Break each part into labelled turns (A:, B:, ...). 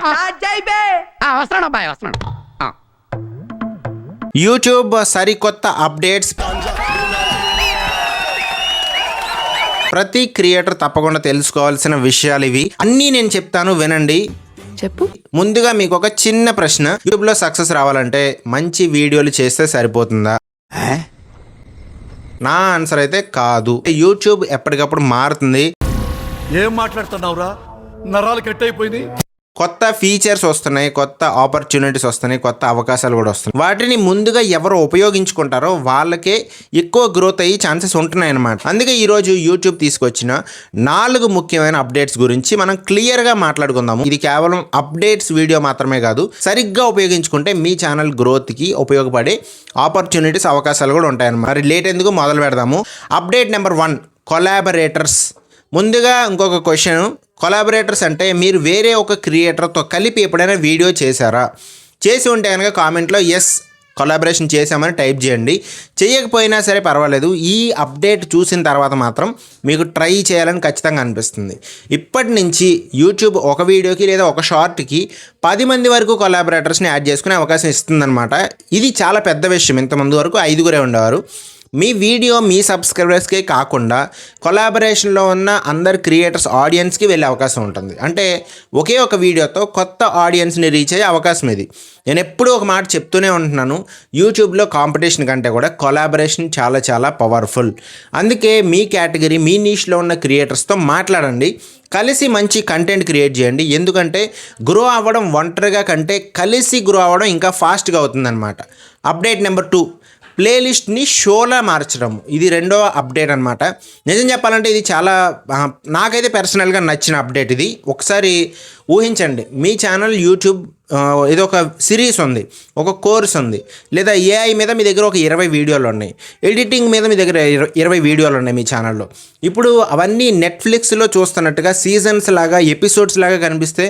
A: వస్తున్నాను అబ్బాయి, వస్తున్నాను.
B: యూట్యూబ్ సరికొత్త అప్డేట్స్ ప్రతి క్రియేటర్ తప్పకుండా తెలుసుకోవాల్సిన విషయాలు ఇవి అన్నీ నేను చెప్తాను, వినండి.
C: చెప్పు.
B: ముందుగా మీకు ఒక చిన్న ప్రశ్న, యూట్యూబ్ లో సక్సెస్ రావాలంటే మంచి వీడియోలు చేస్తే సరిపోతుందా? నా ఆన్సర్ అయితే కాదు. యూట్యూబ్ ఎప్పటికప్పుడు మారుతుంది.
D: ఏం మాట్లాడుతున్నావురా, నరాలు కట్ అయిపోయింది.
B: కొత్త ఫీచర్స్ వస్తున్నాయి, కొత్త ఆపర్చునిటీస్ వస్తున్నాయి, కొత్త అవకాశాలు కూడా వస్తున్నాయి. వాటిని ముందుగా ఎవరు ఉపయోగించుకుంటారో వాళ్ళకే ఎక్కువ గ్రోత్ అయ్యి ఛాన్సెస్ ఉంటున్నాయి అన్నమాట. అందుకే ఈరోజు యూట్యూబ్ తీసుకొచ్చిన 4 ముఖ్యమైన అప్డేట్స్ గురించి మనం క్లియర్గా మాట్లాడుకుందాము. ఇది కేవలం అప్డేట్స్ వీడియో మాత్రమే కాదు, సరిగ్గా ఉపయోగించుకుంటే మీ ఛానల్ గ్రోత్కి ఉపయోగపడే ఆపర్చునిటీస్, అవకాశాలు కూడా ఉంటాయన్నమాట. మరి లేట్ ఎందుకు, మొదలు పెడదాము. Update number 1, collaborators. ముందుగా ఇంకొక క్వశ్చన్, కొలాబరేటర్స్ అంటే మీరు వేరే ఒక క్రియేటర్తో కలిపి ఎప్పుడైనా వీడియో చేశారా? చేసి ఉంటే కనుక కామెంట్లో ఎస్ కొలాబరేషన్ చేసామని టైప్ చేయండి. చేయకపోయినా సరే పర్వాలేదు, ఈ అప్డేట్ చూసిన తర్వాత మాత్రం మీకు ట్రై చేయాలని ఖచ్చితంగా అనిపిస్తుంది. ఇప్పటి నుంచి యూట్యూబ్ ఒక వీడియోకి లేదా ఒక షార్ట్కి 10 మంది వరకు కొలాబరేటర్స్ని యాడ్ చేసుకునే అవకాశం ఇస్తుందన్నమాట. ఇది చాలా పెద్ద విషయం. ఇంతమంది వరకు 5గురే ఉండేవారు. మీ వీడియో మీ సబ్స్క్రైబర్స్కే కాకుండా కొలాబరేషన్లో ఉన్న అందరు క్రియేటర్స్ ఆడియన్స్కి వెళ్ళే అవకాశం ఉంటుంది. అంటే ఒకే ఒక వీడియోతో కొత్త ఆడియన్స్ని రీచ్ అయ్యే అవకాశం ఇది. నేను ఎప్పుడూ ఒక మాట చెప్తూనే ఉంటున్నాను, యూట్యూబ్లో కాంపిటీషన్ కంటే కూడా కొలాబరేషన్ చాలా చాలా పవర్ఫుల్. అందుకే మీ కేటగిరీ, మీ నీష్లో ఉన్న క్రియేటర్స్తో మాట్లాడండి, కలిసి మంచి కంటెంట్ క్రియేట్ చేయండి. ఎందుకంటే గ్రో అవ్వడం ఒంటరిగా కంటే కలిసి గ్రో అవ్వడం ఇంకా ఫాస్ట్గా అవుతుందన్నమాట. అప్డేట్ నెంబర్ 2, ప్లేలిస్ట్ని షోలా మార్చడం. ఇది రెండో అప్డేట్ అనమాట. నిజం చెప్పాలంటే ఇది చాలా నాకైతే పర్సనల్గా నచ్చిన అప్డేట్ ఇది. ఒకసారి ఊహించండి, మీ ఛానల్ యూట్యూబ్ ఏదో ఒక సిరీస్ ఉంది, ఒక కోర్స్ ఉంది, లేదా ఏఐ మీద మీ దగ్గర ఒక 20 వీడియోలు ఉన్నాయి, ఎడిటింగ్ మీద మీ దగ్గర 20 వీడియోలు ఉన్నాయి మీ ఛానల్లో. ఇప్పుడు అవన్నీ నెట్ఫ్లిక్స్లో చూస్తున్నట్టుగా సీజన్స్ లాగా, ఎపిసోడ్స్ లాగా కనిపిస్తే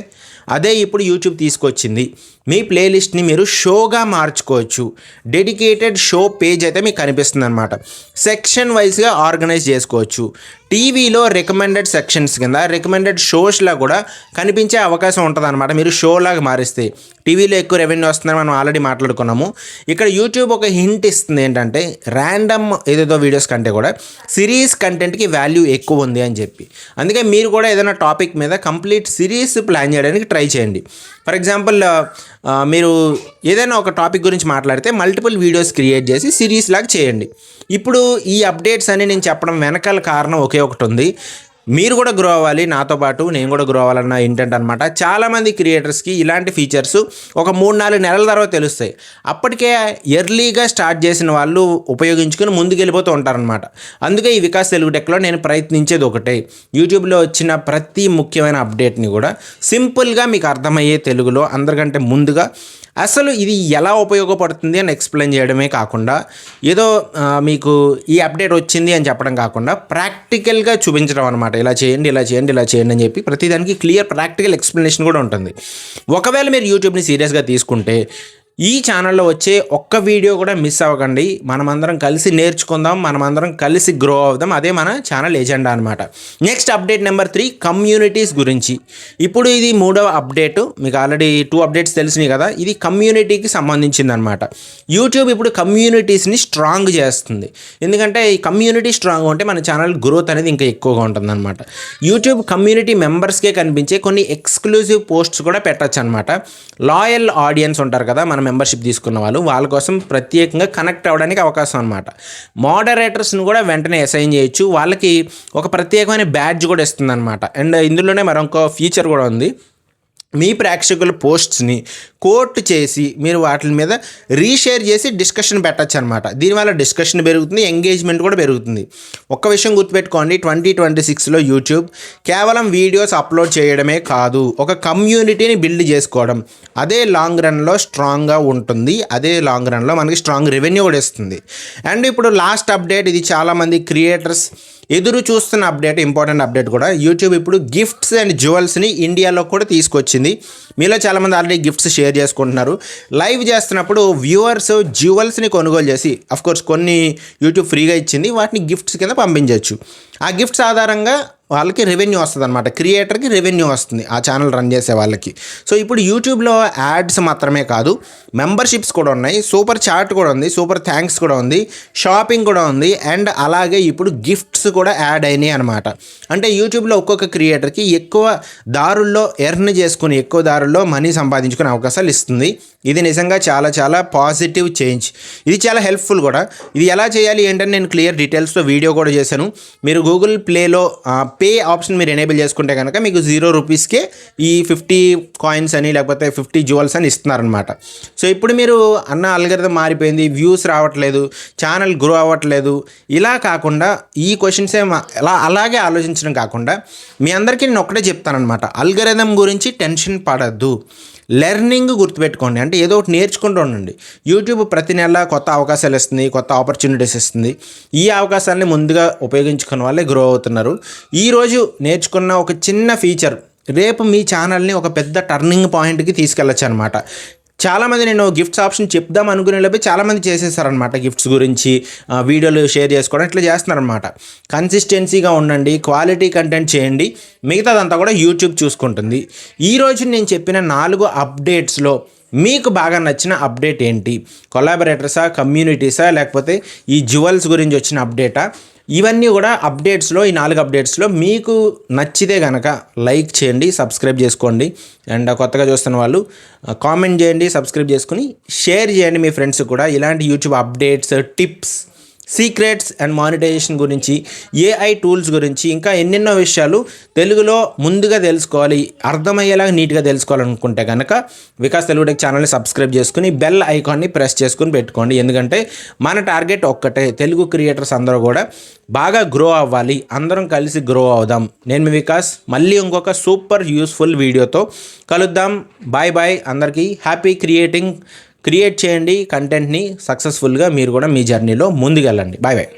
B: అదే ఇప్పుడు యూట్యూబ్ తీసుకొచ్చింది. మీ ప్లేలిస్ట్ని మీరు షోగా మార్చుకోవచ్చు. డెడికేటెడ్ షో పేజ్ అయితే మీకు కనిపిస్తుంది అనమాట. సెక్షన్ వైజ్గా ఆర్గనైజ్ చేసుకోవచ్చు. టీవీలో రికమెండెడ్ సెక్షన్స్ కింద రికమెండెడ్ షోస్లా కూడా కనిపించే అవకాశం ఉంటుంది అనమాట. మీరు షోలాగా మారిస్తే టీవీలో ఎక్కువ రెవెన్యూ వస్తుందని మనం ఆల్రెడీ మాట్లాడుకున్నాము. ఇక్కడ యూట్యూబ్ ఒక హింట్ ఇస్తుంది ఏంటంటే, ర్యాండమ్ ఏదేదో వీడియోస్ కంటే కూడా సిరీస్ కంటెంట్కి వాల్యూ ఎక్కువ ఉంది అని చెప్పి. అందుకే మీరు కూడా ఏదైనా టాపిక్ మీద కంప్లీట్ సిరీస్ ప్లాన్ చేయడానికి ట్రై చేయండి. ఫర్ ఎగ్జాంపుల్ మీరు ఏదైనా ఒక టాపిక్ గురించి మాట్లాడితే మల్టిపుల్ వీడియోస్ క్రియేట్ చేసి సిరీస్ లాగా చేయండి. ఇప్పుడు ఈ అప్డేట్స్ అని నేను చెప్పడం వెనకాల కారణం ఒకే ఒకటి ఉంది. మీరు కూడా గ్రో అవ్వాలి, నాతో పాటు నేను కూడా గ్రో అవ్వాలన్న ఇంటెంట్ అనమాట. చాలామంది క్రియేటర్స్కి ఇలాంటి ఫీచర్స్ ఒక 3-4 నెలల తర్వాత తెలుస్తాయి. అప్పటికే ఎర్లీగా స్టార్ట్ చేసిన వాళ్ళు ఉపయోగించుకుని ముందుకు వెళ్ళిపోతూ ఉంటారనమాట. అందుకే ఈ వికాస్ తెలుగు టెక్లో నేను ప్రయత్నించేది ఒకటే, యూట్యూబ్లో వచ్చిన ప్రతి ముఖ్యమైన అప్డేట్ని కూడా సింపుల్గా మీకు అర్థమయ్యే తెలుగులో అందరికంటే ముందుగా అసలు ఇది ఎలా ఉపయోగపడుతుంది అని ఎక్స్ప్లెయిన్ చేయడమే కాకుండా, ఏదో మీకు ఈ అప్డేట్ వచ్చింది అని చెప్పడం కాకుండా ప్రాక్టికల్గా చూపించడం అనమాట. ఇలా చేయండి, ఇలా చేయండి, ఇలా చేయండి అని చెప్పి ప్రతిదానికి క్లియర్ ప్రాక్టికల్ ఎక్స్ప్లెనేషన్ కూడా ఉంటుంది. ఒకవేళ మీరు యూట్యూబ్ని సీరియస్గా తీసుకుంటే ఈ ఛానల్లో వచ్చే ఒక్క వీడియో కూడా మిస్ అవ్వకండి. మనమందరం కలిసి నేర్చుకుందాం, మనమందరం కలిసి గ్రో అవుదాం. అదే మన ఛానల్ ఎజెండా అనమాట. నెక్స్ట్ అప్డేట్ నెంబర్ 3, కమ్యూనిటీస్ గురించి. ఇప్పుడు ఇది 3వ అప్డేట్. మీకు ఆల్రెడీ 2 అప్డేట్స్ తెలిసినాయి కదా, ఇది కమ్యూనిటీకి సంబంధించింది అనమాట. యూట్యూబ్ ఇప్పుడు కమ్యూనిటీస్ని స్ట్రాంగ్ చేస్తుంది. ఎందుకంటే ఈ కమ్యూనిటీ స్ట్రాంగ్ ఉంటే మన ఛానల్ గ్రోత్ అనేది ఇంకా ఎక్కువగా ఉంటుంది అనమాట. యూట్యూబ్ కమ్యూనిటీ మెంబర్స్కే కనిపించే కొన్ని ఎక్స్క్లూజివ్ పోస్ట్స్ కూడా పెట్టచ్చు అనమాట. లాయల్ ఆడియన్స్ ఉంటారు కదా, మన మెంబర్షిప్ తీసుకున్న వాళ్ళు, వాళ్ళ కోసం ప్రత్యేకంగా కనెక్ట్ అవ్వడానికి అవకాశం అనమాట. మోడరేటర్స్ని కూడా వెంటనే అసైన్ చేయొచ్చు. వాళ్ళకి ఒక ప్రత్యేకమైన బ్యాడ్జ్ కూడా ఇస్తుంది అనమాట. అండ్ ఇందులోనే మరొక ఫీచర్ కూడా ఉంది. మీ ప్రేక్షకుల పోస్ట్స్ని కోట్ చేసి మీరు వాటి మీద రీషేర్ చేసి డిస్కషన్ పెట్టచ్చు అనమాట. దీనివల్ల డిస్కషన్ పెరుగుతుంది, ఎంగేజ్మెంట్ కూడా పెరుగుతుంది. ఒక్క విషయం గుర్తుపెట్టుకోండి, 2026లో యూట్యూబ్ కేవలం వీడియోస్ అప్లోడ్ చేయడమే కాదు, ఒక కమ్యూనిటీని బిల్డ్ చేసుకోవడం. అదే లాంగ్ రన్లో స్ట్రాంగ్గా ఉంటుంది. అదే లాంగ్ రన్లో మనకి స్ట్రాంగ్ రెవెన్యూ కూడా ఇస్తుంది. అండ్ ఇప్పుడు లాస్ట్ అప్డేట్, ఇది చాలామంది క్రియేటర్స్ ఎదురు చూస్తున్న అప్డేట్, ఇంపార్టెంట్ అప్డేట్ కూడా. యూట్యూబ్ ఇప్పుడు గిఫ్ట్స్ అండ్ జ్యువెల్స్ని ఇండియాలో కూడా తీసుకొచ్చింది. మీలో చాలామంది ఆల్రెడీ గిఫ్ట్స్ షేర్ చేసుకుంటున్నారు. లైవ్ చేస్తున్నప్పుడు వ్యూవర్స్ జ్యువెల్స్ని కొనుగోలు చేసి, అఫ్కోర్స్ కొన్ని యూట్యూబ్ ఫ్రీగా ఇచ్చింది, వాటిని గిఫ్ట్స్ కింద పంపించవచ్చు. ఆ గిఫ్ట్స్ ఆధారంగా వాళ్ళకి రెవెన్యూ వస్తుంది అనమాట, క్రియేటర్కి రెవెన్యూ వస్తుంది ఆ ఛానల్ రన్ చేసే వాళ్ళకి. సో ఇప్పుడు యూట్యూబ్లో యాడ్స్ మాత్రమే కాదు, మెంబర్షిప్స్ కూడా ఉన్నాయి, సూపర్ చాట్ కూడా ఉంది, సూపర్ థ్యాంక్స్ కూడా ఉంది, షాపింగ్ కూడా ఉంది, అండ్ అలాగే ఇప్పుడు గిఫ్ట్స్ కూడా యాడ్ అయినాయి అనమాట. అంటే యూట్యూబ్లో ఒక్కొక్క క్రియేటర్కి ఎక్కువ దారుల్లో ఎర్న్ చేసుకుని, ఎక్కువ దారుల్లో మనీ సంపాదించుకునే అవకాశాలు ఇస్తుంది. ఇది నిజంగా చాలా చాలా పాజిటివ్ చేంజ్. ఇది చాలా హెల్ప్ఫుల్ కూడా. ఇది ఎలా చేయాలి ఏంటని నేను క్లియర్ డీటెయిల్స్తో వీడియో కూడా చేశాను. మీరు గూగుల్ ప్లేలో పే ఆప్షన్ మీరు ఎనేబుల్ చేసుకుంటే కనుక మీకు 0 రూపీస్కే ఈ 50 కాయిన్స్ అని లేకపోతే 50 జ్యువెల్స్ అని ఇస్తున్నారనమాట. సో ఇప్పుడు మీరు అన్న అల్గరిథం మారిపోయింది, వ్యూస్ రావట్లేదు, ఛానల్ గ్రో అవ్వట్లేదు, ఇలా కాకుండా ఈ క్వశ్చన్స్ అలాగే ఆలోచించడం కాకుండా మీ అందరికీ నేను ఒకటే చెప్తానమాట, అల్గరిథం గురించి టెన్షన్ పడద్దు, లెర్నింగ్ గుర్తుపెట్టుకోండి. అంటే ఏదో ఒకటి నేర్చుకుంటూ ఉండండి. యూట్యూబ్ ప్రతి నెల కొత్త అవకాశాలు ఇస్తుంది, కొత్త ఆపర్చునిటీస్ ఇస్తుంది. ఈ అవకాశాలని ముందుగా ఉపయోగించుకున్న వాళ్ళే గ్రో అవుతున్నారు. ఈరోజు నేర్చుకున్న ఒక చిన్న ఫీచర్ రేపు మీ ఛానల్ని ఒక పెద్ద టర్నింగ్ పాయింట్కి తీసుకెళ్ళచ్చు అనమాట. చాలామంది నేను గిఫ్ట్స్ ఆప్షన్ చెప్దాం అనుకునేలోపే చాలామంది చేసేసారనమాట. గిఫ్ట్స్ గురించి వీడియోలు షేర్ చేసుకోవడం ఇట్లా చేస్తున్నారనమాట. కన్సిస్టెన్సీగా ఉండండి, క్వాలిటీ కంటెంట్ చేయండి, మిగతాదంతా కూడా యూట్యూబ్ చూసుకుంటుంది. ఈరోజు నేను చెప్పిన 4 అప్డేట్స్లో మీకు బాగా నచ్చిన అప్డేట్ ఏంటి? కొలాబరేటర్సా, కమ్యూనిటీసా, లేకపోతే ఈ జ్యువెల్స్ గురించి వచ్చిన అప్డేటా? ఇవన్నీ కూడా అప్డేట్స్లో, ఈ 4 అప్డేట్స్లో మీకు నచ్చితే కనుక లైక్ చేయండి, సబ్స్క్రైబ్ చేసుకోండి. అండ్ కొత్తగా చూస్తున్న వాళ్ళు కామెంట్ చేయండి, సబ్స్క్రైబ్ చేసుకుని షేర్ చేయండి మీ ఫ్రెండ్స్ కూడా. ఇలాంటి YouTube updates, tips, secrets and monetization గురించి, ఏఐ టూల్స్ గురించి, ఇంకా ఎన్నెన్నో విషయాలు తెలుగులో ముందుగా తెలుసుకోవాలి, అర్థమయ్యేలాగా నీట్గా తెలుసుకోవాలనుకుంటే కనుక వికాస్ తెలుగు టెక్ ఛానల్ని సబ్స్క్రైబ్ చేసుకుని బెల్ ఐకాన్ని ప్రెస్ చేసుకుని పెట్టుకోండి. ఎందుకంటే మన టార్గెట్ ఒక్కటే, తెలుగు క్రియేటర్స్ అందరూ కూడా బాగా గ్రో అవ్వాలి, అందరం కలిసి గ్రో అవుదాం. నేను మీ వికాస్, మళ్ళీ ఇంకొక సూపర్ యూస్ఫుల్ వీడియోతో కలుద్దాం. బాయ్ బాయ్ అందరికీ. హ్యాపీ క్రియేట్ చేయండి కంటెంట్ని సక్సెస్ఫుల్గా. మీరు కూడా మీ జర్నీలో ముందుకెళ్ళండి. Bye bye.